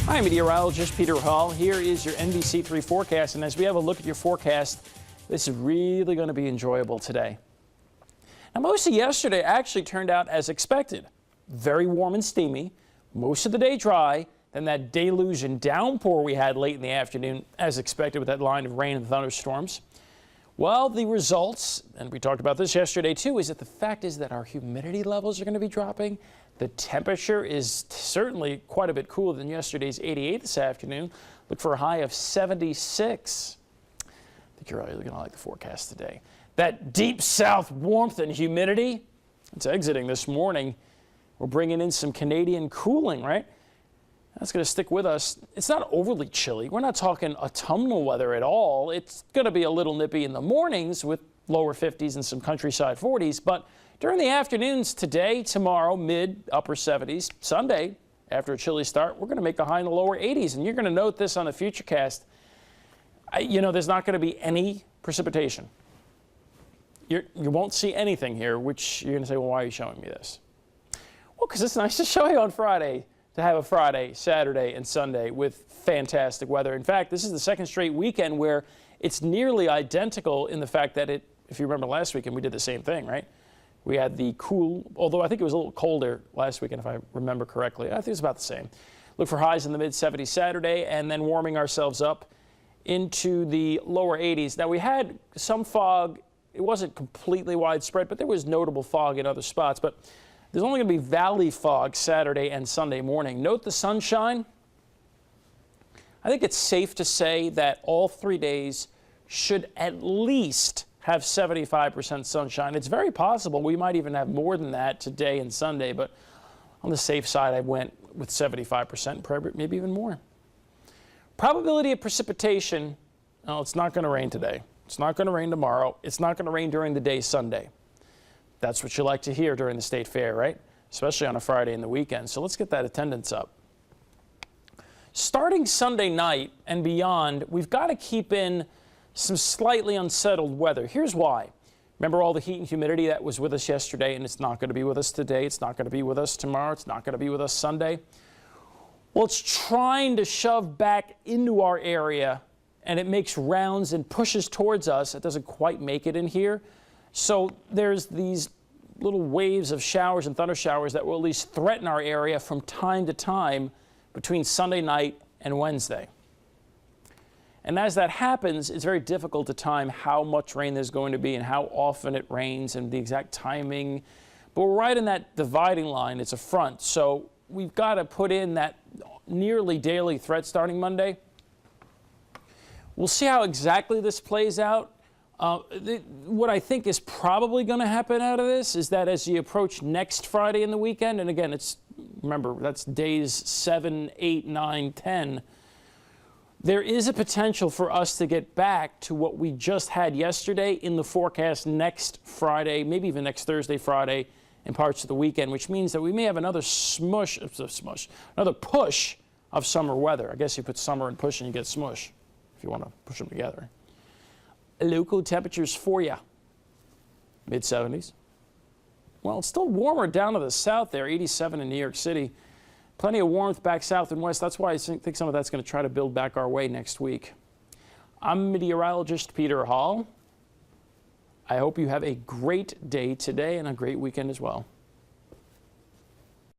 Hi, meteorologist Peter Hall. Here is your NBC3 forecast, and as we have a look at your forecast, this is really going to be enjoyable today. Now, most of yesterday actually turned out as expected. Very warm and steamy, most of the day dry, then that deluge and downpour we had late in the afternoon, as expected with that line of rain and thunderstorms. Well, the results, and we talked about this yesterday too, is that the fact is that our humidity levels are going to be dropping. The temperature is certainly quite a bit cooler than yesterday's 88 this afternoon. Look for a high of 76. I think you're really going to like the forecast today. That deep south warmth and humidity, it's exiting this morning. We're bringing in some Canadian cooling, right? That's going to stick with us. It's not overly chilly. We're not talking autumnal weather at all. It's going to be a little nippy in the mornings with lower 50s and some countryside 40s, but during the afternoons today, tomorrow, mid-upper 70s. Sunday, after a chilly start, we're going to make a high in the lower 80s, and you're going to note this on the Futurecast. There's not going to be any precipitation. You won't see anything here, which you're going to say, well, why are you showing me this? Well, because it's nice to show you on Friday, to have a Friday, Saturday, and Sunday with fantastic weather. In fact, this is the second straight weekend where it's nearly identical in the fact that if you remember last weekend, we did the same thing, right? We had the cool, although I think it was a little colder last weekend, if I remember correctly. I think it's about the same. Look for highs in the mid-70s Saturday, and then warming ourselves up into the lower 80s. Now, we had some fog. It wasn't completely widespread, but there was notable fog in other spots. But there's only going to be valley fog Saturday and Sunday morning. Note the sunshine. I think it's safe to say that all 3 days should at least have 75% sunshine. It's very possible we might even have more than that today and Sunday, but on the safe side, I went with 75%, maybe even more. Probability of precipitation, no, it's not going to rain today. It's not going to rain tomorrow. It's not going to rain during the day Sunday. That's what you like to hear during the state fair, right? Especially on a Friday and the weekend. So let's get that attendance up. Starting Sunday night and beyond, we've got to keep in some slightly unsettled weather. Here's why. Remember all the heat and humidity that was with us yesterday, and it's not going to be with us today. It's not going to be with us tomorrow. It's not going to be with us Sunday. Well, it's trying to shove back into our area, and it makes rounds and pushes towards us. It doesn't quite make it in here. So there's these little waves of showers and thunder showers that will at least threaten our area from time to time between Sunday night and Wednesday. And as that happens, it's very difficult to time how much rain there's going to be and how often it rains and the exact timing. But we're right in that dividing line. It's a front. So we've got to put in that nearly daily threat starting Monday. We'll see how exactly this plays out. What I think is probably going to happen out of this is that as you approach next Friday in the weekend, and again, remember, that's days 7, 8, 9, 10, there is a potential for us to get back to what we just had yesterday in the forecast next Friday, maybe even next Thursday, Friday, and parts of the weekend, which means that we may have another another push of summer weather. I guess you put summer and push and you get smush, if you want to push them together. Local temperatures for you, mid-70s. Well, it's still warmer down to the south there, 87 in New York City. Plenty of warmth back south and west. That's why I think some of that's going to try to build back our way next week. I'm meteorologist Peter Hall. I hope you have a great day today and a great weekend as well.